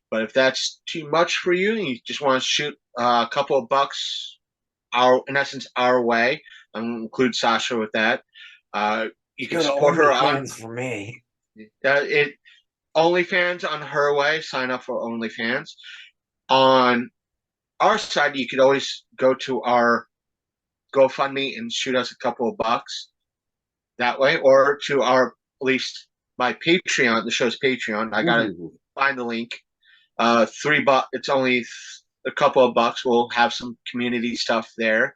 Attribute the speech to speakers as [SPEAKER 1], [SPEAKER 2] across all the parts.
[SPEAKER 1] But if that's too much for you, and you just want to shoot a couple of bucks, in essence, our way, and include Sasha with that. You
[SPEAKER 2] Just
[SPEAKER 1] can
[SPEAKER 2] go to
[SPEAKER 1] support her on
[SPEAKER 2] OnlyFans for me.
[SPEAKER 1] it OnlyFans on her way. Sign up for OnlyFans. On our side, you could always go to our GoFundMe and shoot us a couple of bucks that way, or to our, at least my Patreon, the show's Patreon. I gotta
[SPEAKER 2] Ooh.
[SPEAKER 1] find the link. $3. It's only a couple of bucks. We'll have some community stuff there.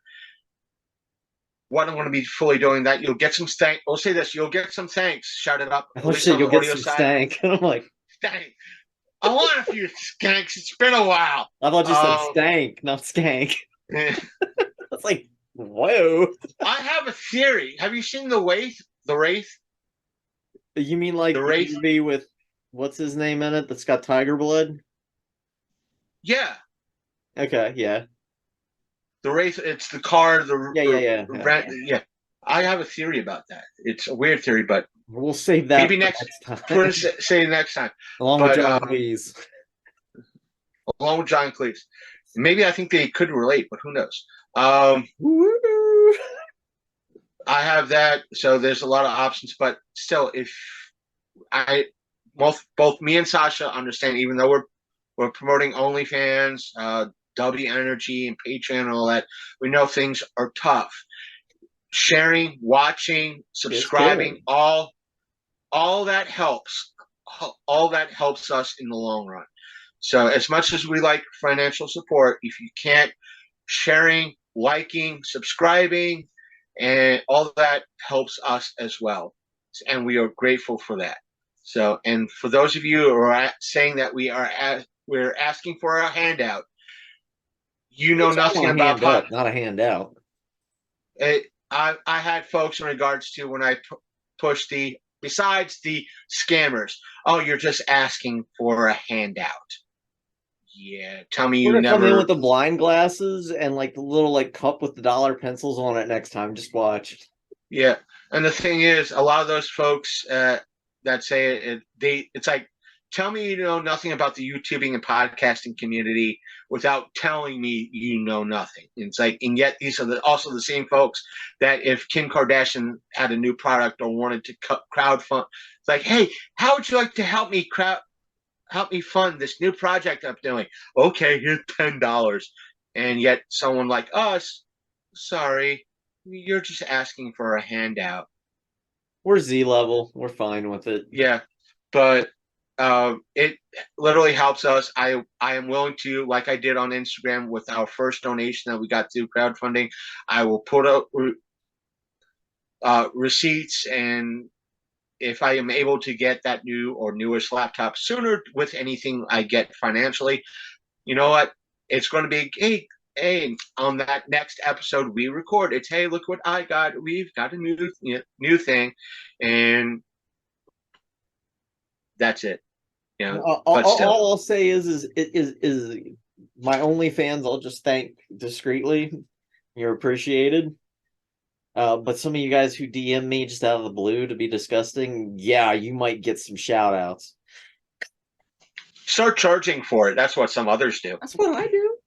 [SPEAKER 1] What I'm going to be fully doing that, you'll get some thank. We'll say this: you'll get some thanks shouted up,
[SPEAKER 2] I
[SPEAKER 1] at
[SPEAKER 2] thought you
[SPEAKER 1] least
[SPEAKER 2] said
[SPEAKER 1] on
[SPEAKER 2] you'll
[SPEAKER 1] the
[SPEAKER 2] get
[SPEAKER 1] audio
[SPEAKER 2] some
[SPEAKER 1] side.
[SPEAKER 2] stank. And I'm like,
[SPEAKER 1] Thank. I want a few skanks. It's been a while.
[SPEAKER 2] I thought you said
[SPEAKER 1] Um,
[SPEAKER 2] stank, not skank.
[SPEAKER 1] I
[SPEAKER 2] That's like, whoa.
[SPEAKER 1] have a theory. Have you seen the Wraith? The Wraith?
[SPEAKER 2] You mean
[SPEAKER 1] The
[SPEAKER 2] like the
[SPEAKER 1] Wraith?
[SPEAKER 2] movie with what's his name in it that's got tiger blood?
[SPEAKER 1] Yeah,
[SPEAKER 2] Okay, yeah.
[SPEAKER 1] the Wraith. It's the car.
[SPEAKER 2] Yeah, yeah, yeah, yeah.
[SPEAKER 1] Yeah. I have a theory about that. It's a weird theory, but
[SPEAKER 2] We'll save that
[SPEAKER 1] maybe
[SPEAKER 2] for
[SPEAKER 1] next
[SPEAKER 2] next
[SPEAKER 1] for
[SPEAKER 2] time.
[SPEAKER 1] say next time.
[SPEAKER 2] Along with
[SPEAKER 1] But
[SPEAKER 2] John Cleese.
[SPEAKER 1] along with John Cleese, maybe I think they could relate, but who knows? Um,
[SPEAKER 2] Woo!
[SPEAKER 1] I have that, so there's a lot of options. But still, if I both me and Sasha understand, even though we're promoting OnlyFans, W Energy, and Patreon, and all that, we know things are tough. Sharing, watching,
[SPEAKER 2] It's
[SPEAKER 1] subscribing,
[SPEAKER 2] caring.
[SPEAKER 1] all that helps. All that helps us in the long run. So as much as we like financial support, if you can't, sharing, liking, subscribing, and all that helps us as well. And we are grateful for that. So, and for those of you who are saying that we're asking for a handout, you know
[SPEAKER 2] Which I
[SPEAKER 1] nothing
[SPEAKER 2] want a
[SPEAKER 1] about
[SPEAKER 2] hand
[SPEAKER 1] pot.
[SPEAKER 2] up, not a handout.
[SPEAKER 1] I had folks in regards to when I push the besides the scammers. Oh, you're just asking for a handout. Yeah, tell me
[SPEAKER 2] We're
[SPEAKER 1] you
[SPEAKER 2] gonna come in with
[SPEAKER 1] never.
[SPEAKER 2] the blind glasses and like the little like cup with the dollar pencils on it next time. Just watch.
[SPEAKER 1] Yeah, and the thing is, a lot of those folks that say it's like, tell me you know nothing about the YouTubing and podcasting community without telling me you know nothing. And it's like, and yet these are also the same folks that if Kim Kardashian had a new product or wanted to crowd fund, it's like, hey, how would you like to help me fund this new project I'm doing? Okay, here's $10, and yet someone like us, sorry, you're just asking for a handout.
[SPEAKER 2] We're Z level. We're fine with it.
[SPEAKER 1] Yeah, but it literally helps us. I am willing to, like I did on Instagram with our first donation that we got through crowdfunding. I will put up receipts, and if I am able to get that new or newest laptop sooner with anything I get financially, you know what? It's going to be, hey, on that next episode we record, it's, hey, look what I got. We've got a new thing, and that's it. But still,
[SPEAKER 2] All I'll say is my OnlyFans. I'll just thank discreetly. You're appreciated. But some of you guys who DM me just out of the blue to be disgusting, yeah, you might get some shout outs.
[SPEAKER 1] start charging for it. That's what some others do.
[SPEAKER 2] That's what I do.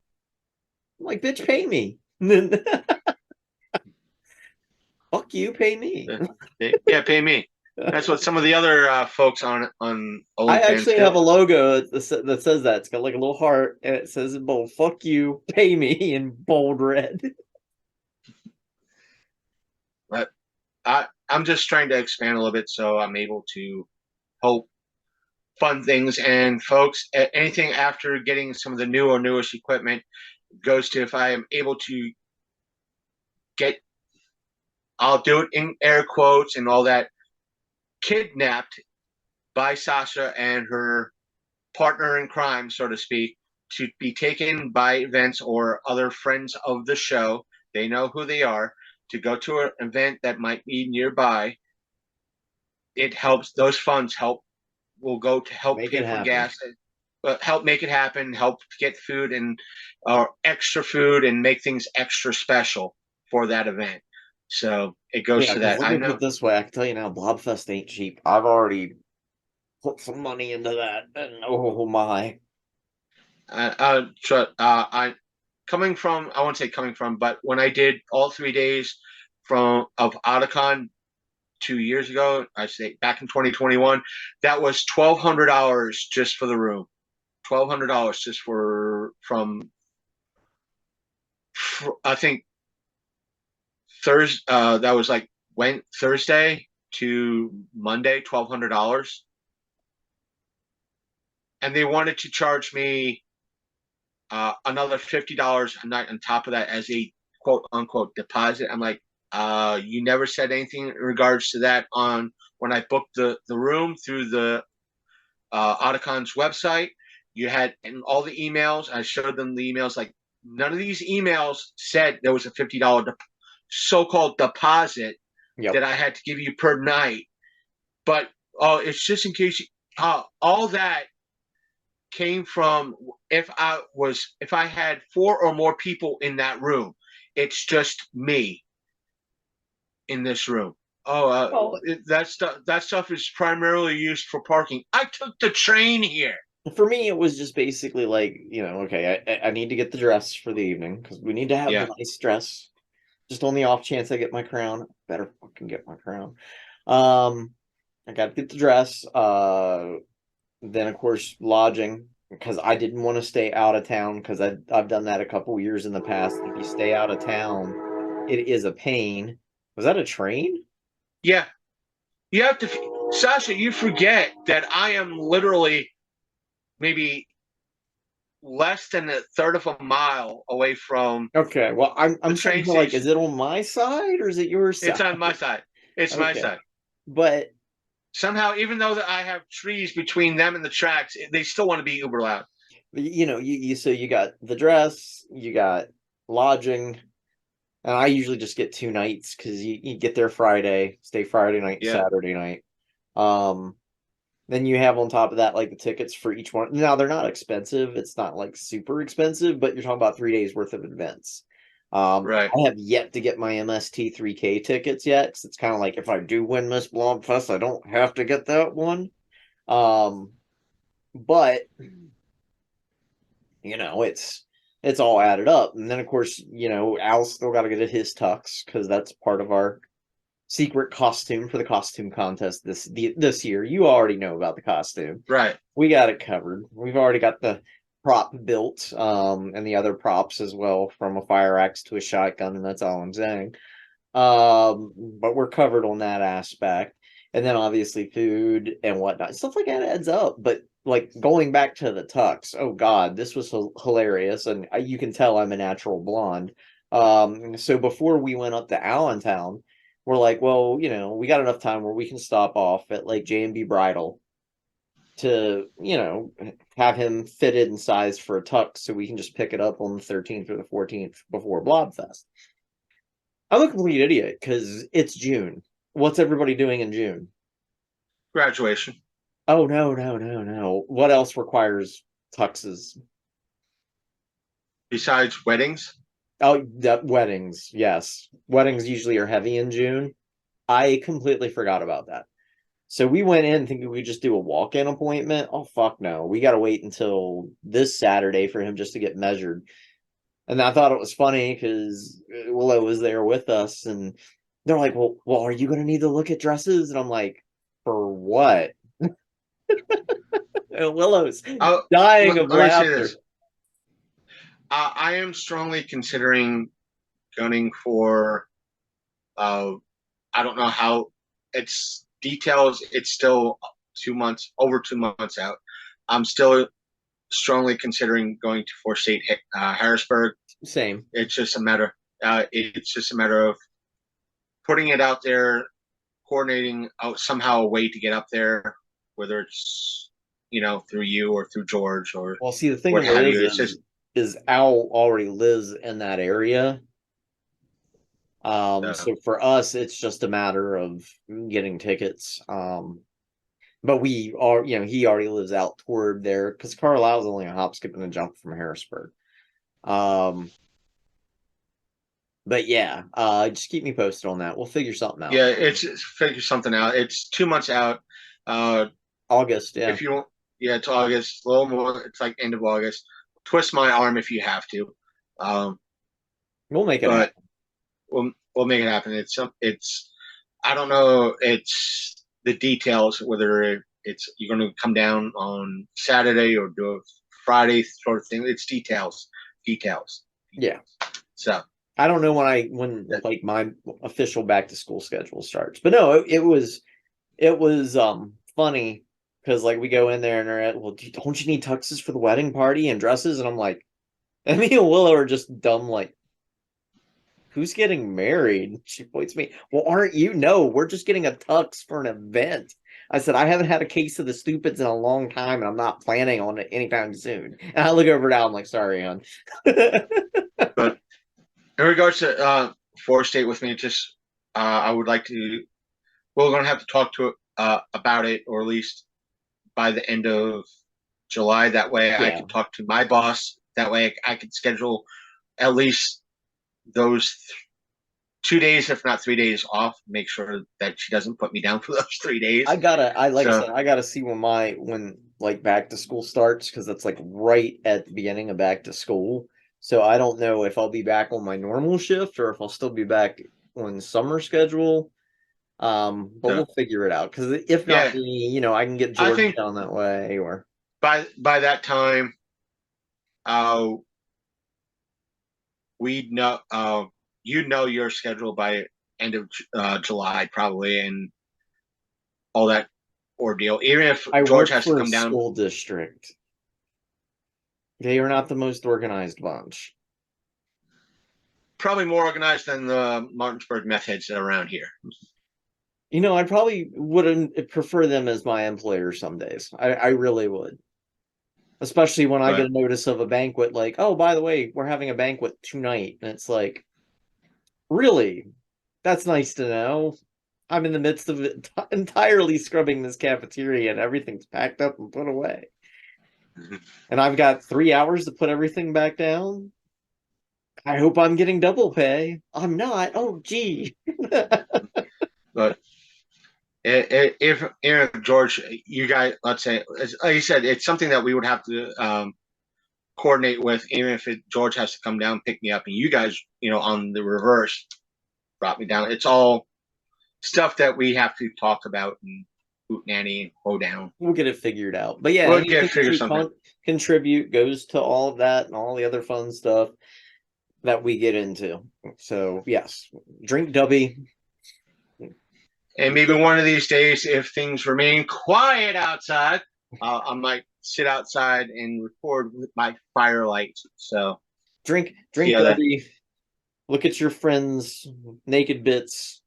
[SPEAKER 2] I'm like, bitch, pay me. Fuck you, pay me.
[SPEAKER 1] Yeah, pay me. That's what some of the other folks on
[SPEAKER 2] I
[SPEAKER 1] OnlyFans
[SPEAKER 2] actually
[SPEAKER 1] do.
[SPEAKER 2] have a logo that says that. It's got like a little heart and it says in bold, fuck you, pay me in bold red.
[SPEAKER 1] But I'm just trying to expand a little bit so I'm able to help fund things. And folks, anything after getting some of the new or newest equipment goes to, if I am able to get, I'll do it in air quotes and all that, kidnapped by Sasha and her partner in crime, so to speak, to be taken by Vince or other friends of the show. They know who they are, to go to an event that might be nearby. It helps, those funds will go to help
[SPEAKER 2] Make
[SPEAKER 1] pay
[SPEAKER 2] it
[SPEAKER 1] for
[SPEAKER 2] happen.
[SPEAKER 1] gas, help make it happen, help get food and extra food and make things extra special for that event. So it goes
[SPEAKER 2] Yeah,
[SPEAKER 1] to
[SPEAKER 2] because
[SPEAKER 1] that.
[SPEAKER 2] let
[SPEAKER 1] I
[SPEAKER 2] me put
[SPEAKER 1] know.
[SPEAKER 2] it this way. I can tell you now, Blobfest ain't cheap. I've already put some money into that. And oh my.
[SPEAKER 1] I coming from, I won't say coming from, but when I did all 3 days from of Otakon 2 years ago, I say back in 2021, that was $1,200 just for the room. $1,200 just for from I think Thursday. That was like went Thursday to Monday, $1,200, and they wanted to charge me another $50 a night on top of that as a quote unquote deposit. I'm like, you never said anything in regards to that on when I booked the room through the Otacon's website. You had in all the emails. I showed them the emails. Like none of these emails said there was a $50 so-called deposit
[SPEAKER 2] Yep.
[SPEAKER 1] that I had to give you per night. But oh, it's just in case you, all that came from if I had four or more people in that room. It's just me in this room. Oh,
[SPEAKER 2] Well,
[SPEAKER 1] that stuff is primarily used for parking. I took the train here.
[SPEAKER 2] for me, it was just basically like, okay, I need to get the dress for the evening because we need to have the
[SPEAKER 1] Yeah,
[SPEAKER 2] nice dress. Just on the off chance I get my crown, better fucking get my crown. Um, I got to get the dress. Then of course lodging because I didn't want to stay out of town because I've done that a couple years in the past. If you stay out of town, it is a pain. Was that a train?
[SPEAKER 1] yeah. You have to, Sasha. You forget that I am literally maybe less than a third of a mile away from
[SPEAKER 2] Okay, well
[SPEAKER 1] the
[SPEAKER 2] I'm starting
[SPEAKER 1] train
[SPEAKER 2] to feel like, is
[SPEAKER 1] station.
[SPEAKER 2] it on my side or is it your
[SPEAKER 1] It's
[SPEAKER 2] side?
[SPEAKER 1] on my side. It's my
[SPEAKER 2] Okay,
[SPEAKER 1] side.
[SPEAKER 2] but
[SPEAKER 1] Somehow, even though that I have trees between them and the tracks, they still want to be uber loud.
[SPEAKER 2] you so you got the dress, you got lodging, and I usually just get 2 nights because you get there Friday, stay Friday night,
[SPEAKER 1] Yeah,
[SPEAKER 2] Saturday night. Um, Then you have on top of that like the tickets for each one. Now they're not expensive. It's not like super expensive, but you're talking about 3 days worth of events.
[SPEAKER 1] right.
[SPEAKER 2] I have yet to get my MST 3K tickets yet because it's kind of like if I do win Miss Blobfest, I don't have to get that one. Um, but it's all added up, and then of course Al's still got to get his tux because that's part of our secret costume for the costume contest this year. You already know about the costume.
[SPEAKER 1] Right.
[SPEAKER 2] We got it covered. We've already got the prop built, and the other props as well, from a fire axe to a shotgun, and that's all I'm saying. But we're covered on that aspect. And then obviously food and whatnot. Stuff like that adds up. But like going back to the tux, oh God, this was hilarious. And you can tell I'm a natural blonde. So before we went up to Allentown, we're like, well, we got enough time where we can stop off at like J&B Bridal to, have him fitted and sized for a tux so we can just pick it up on the 13th or the 14th before Blobfest. I'm a complete idiot because it's June. What's everybody doing in June?
[SPEAKER 1] Graduation.
[SPEAKER 2] Oh no, no, no, no. What else requires tuxes?
[SPEAKER 1] Besides weddings.
[SPEAKER 2] Oh, weddings. Yes. Weddings usually are heavy in June. I completely forgot about that. So we went in thinking we just do a walk-in appointment. Oh fuck no. We gotta wait until this Saturday for him just to get measured. And I thought it was funny because Willow was there with us, and they're like, "Well, are you going to need to look at dresses?" And I'm like, "For what?" And Willow's
[SPEAKER 1] Oh,
[SPEAKER 2] dying of
[SPEAKER 1] let me say this.
[SPEAKER 2] laughter.
[SPEAKER 1] I am strongly considering gunning for. Uh, I don't know how it's details. It's still 2 months, over 2 months out. I'm still strongly considering going to Four State Harrisburg.
[SPEAKER 2] Same.
[SPEAKER 1] It's just a matter. It's just a matter of putting it out there, coordinating out somehow a way to get up there, whether it's through you or through George or
[SPEAKER 2] Well, see, the thing
[SPEAKER 1] what
[SPEAKER 2] of it
[SPEAKER 1] have
[SPEAKER 2] is,
[SPEAKER 1] you. It's just
[SPEAKER 2] Al already lives in that area.
[SPEAKER 1] uh,
[SPEAKER 2] So for us, it's just a matter of getting tickets. But we are, he already lives out toward there because Carlisle's only a hop, skip, and a jump from Harrisburg. Um, But yeah, just keep me posted on that. We'll figure something out.
[SPEAKER 1] yeah, it's figure something out. It's 2 months out. Uh,
[SPEAKER 2] August, yeah.
[SPEAKER 1] if you don't, yeah, it's August, a little more. It's like end of August. twist my arm if you have to. Um,
[SPEAKER 2] We'll make it
[SPEAKER 1] but
[SPEAKER 2] happen.
[SPEAKER 1] we'll make it happen. It's I don't know. It's the details whether it's you're going to come down on Saturday or do a Friday sort of thing. It's details.
[SPEAKER 2] Yeah.
[SPEAKER 1] So
[SPEAKER 2] I don't know when
[SPEAKER 1] that,
[SPEAKER 2] like my official back to school schedule starts. But no, it was funny because like we go in there and they're at, well, don't you need tuxes for the wedding party and dresses? And I'm like, and me and Willow are just dumb, like, who's getting married? She points to me, well, aren't you? No, we're just getting a tux for an event. I said, I haven't had a case of the stupids in a long time, and I'm not planning on it anytime soon. And I look over now, I'm like, sorry, hon.
[SPEAKER 1] but in regards to Forest State with me, just I would like to. We're going to have to talk to about it, or at least by the end of July. That way, I
[SPEAKER 2] Yeah.
[SPEAKER 1] could talk to my boss. That way, I could schedule at least those 2 days, if not 3 days, off. Make sure that she doesn't put me down for those 3 days.
[SPEAKER 2] I like I
[SPEAKER 1] So
[SPEAKER 2] said, I gotta see when like back to school starts because that's like right at the beginning of back to school. So I don't know if I'll be back on my normal shift or if I'll still be back on summer schedule. But
[SPEAKER 1] so
[SPEAKER 2] we'll figure it out because if not
[SPEAKER 1] yeah,
[SPEAKER 2] me, I can get
[SPEAKER 1] I
[SPEAKER 2] George
[SPEAKER 1] think
[SPEAKER 2] down that way or
[SPEAKER 1] by that time, uh, we know you know your schedule by end of July probably, and all that ordeal. Even if
[SPEAKER 2] I
[SPEAKER 1] George
[SPEAKER 2] work
[SPEAKER 1] has to
[SPEAKER 2] for a
[SPEAKER 1] come down,
[SPEAKER 2] school district. They are not the most organized bunch.
[SPEAKER 1] probably more organized than the Martinsburg meth heads that are around here.
[SPEAKER 2] I probably wouldn't prefer them as my employer some days. I really would. Especially when I get
[SPEAKER 1] But
[SPEAKER 2] a notice of a banquet, like, oh, by the way, we're having a banquet tonight. And it's like, really? That's nice to know. I'm in the midst of entirely scrubbing this cafeteria and everything's packed up and put away. And I've got 3 hours to put everything back down. I hope I'm getting double pay. I'm not. Oh, gee.
[SPEAKER 1] but if George, you guys, let's say, like you said, it's something that we would have to coordinate with, even if George has to come down pick me up, and you guys, on the reverse, brought me down. It's all stuff that we have to talk about and boot nanny and go down.
[SPEAKER 2] We'll get it figured out. But yeah,
[SPEAKER 1] We'll get
[SPEAKER 2] anything
[SPEAKER 1] figure
[SPEAKER 2] we
[SPEAKER 1] something.
[SPEAKER 2] contribute goes to all of that and all the other fun stuff that we get into. So yes, drink Dubby.
[SPEAKER 1] And maybe one of these days, if things remain quiet outside, I might sit outside and record with my firelight. So
[SPEAKER 2] Drink
[SPEAKER 1] see how that.
[SPEAKER 2] Dubby. Look at your friends' naked bits.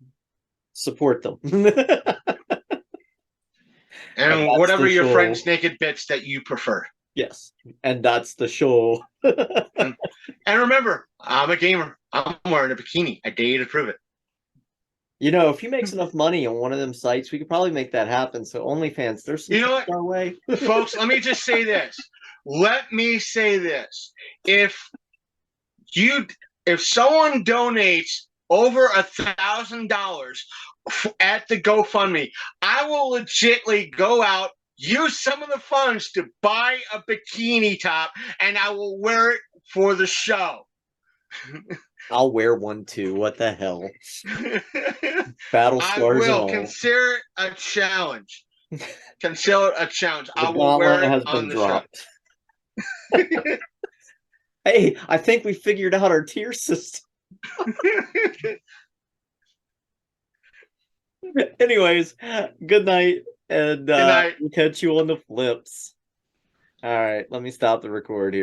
[SPEAKER 2] Support them. And
[SPEAKER 1] And
[SPEAKER 2] that's
[SPEAKER 1] whatever
[SPEAKER 2] the
[SPEAKER 1] your
[SPEAKER 2] show.
[SPEAKER 1] friend's naked bits that you prefer.
[SPEAKER 2] Yes. And that's the show.
[SPEAKER 1] And remember, I'm a gamer. I'm wearing a bikini. I dare you to prove it.
[SPEAKER 2] If he makes enough money on one of them sites, we could probably make that happen. So OnlyFans, there's some
[SPEAKER 1] You know
[SPEAKER 2] tips
[SPEAKER 1] what,
[SPEAKER 2] our way.
[SPEAKER 1] folks? Let me just say this. Let me say this. If you, if someone donates over $1,000 at the GoFundMe, I will legitly go out, use some of the funds to buy a bikini top, and I will wear it for the show.
[SPEAKER 2] I'll wear one too. What the hell? Battle
[SPEAKER 1] I
[SPEAKER 2] scars and
[SPEAKER 1] will
[SPEAKER 2] all.
[SPEAKER 1] consider it a challenge. Consider it a challenge.
[SPEAKER 2] The
[SPEAKER 1] I will
[SPEAKER 2] gauntlet
[SPEAKER 1] wear it
[SPEAKER 2] has been
[SPEAKER 1] on the show.
[SPEAKER 2] dropped. Hey, I think we figured out our tier system. Anyways, good night, and
[SPEAKER 1] Good night.
[SPEAKER 2] we'll catch you on the flips. All right, let me stop the record here.